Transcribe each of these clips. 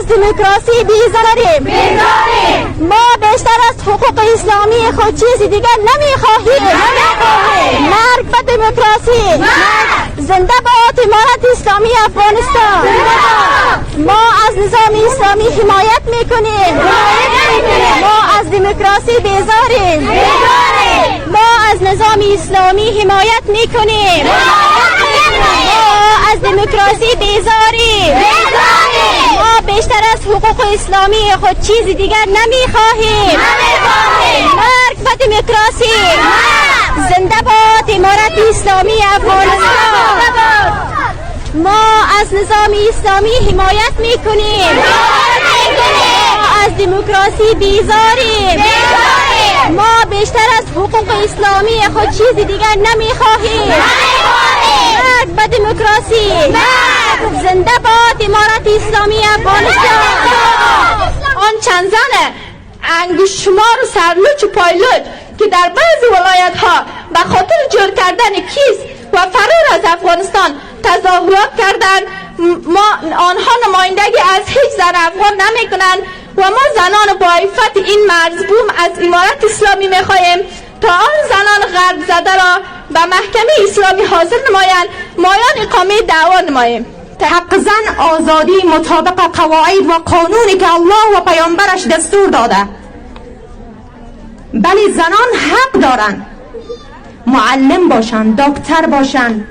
از دموکراسی بیزاریم. ما بیشتر از حقوق اسلامی خود چیزی دیگر نمیخواهیم. مرگ به دموکراسی. زنده باد امارت اسلامی افغانستان. ما از نظام اسلامی حمایت میکنیم. ما از دموکراسی بیزاریم. ما از نظام اسلامی حمایت میکنیم. ما از دموکراسی بیزاریم. ما بیشتر از حقوق اسلامی خود چیزی دیگر نمیخواهیم. مرگ به دموکراسی. زنده باد امارت اسلامی افغانستان. ما از نظام اسلامی حمایت میکنیم. ما از دموکراسی بیزاریم. ما بیشتر از حقوق اسلامی خود چیزی دیگر نمیخواهیم. مرگ به دموکراسی. زنده باد امارت اسلامی افغانستان. آن چند زن انگشتشمار و سرلوچ و پایلوچ که در بعضی ولایت ها به خاطر جور کردن کیس و فرار از افغانستان تظاهرات کردند، آنها نمایندگی از هیچ زن افغان نمی کنند و ما زنان با عفت این مرزبوم از امارت اسلامی می خواهیم تا آن زنان غرب زده را به محکمه اسلامی حاضر نمایند، مایان اقامه دعوا نماییم. حق زن آزادی مطابق قواعد و قانونی که الله و پیامبرش دستور داده. بله زنان حق دارن معلم باشند، دکتر باشند،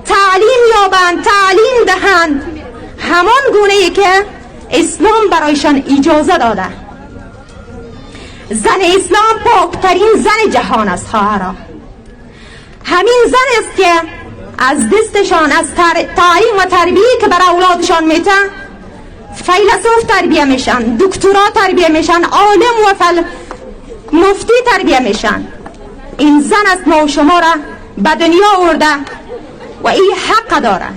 تعلیم یابند، تعلیم دهند، همان گونه‌ای که اسلام برایشان اجازه داده. زن اسلام پاکترین زن جهان است خواهرها. همین زن است که از دستشان از تعلیم و تربیه که برای اولادشان میته فیلسوف تربیه میشن، دکترا تربیه میشن، عالم و مفتی تربیه میشن. این زن است ما و شما را به دنیا آورده و این حق داره.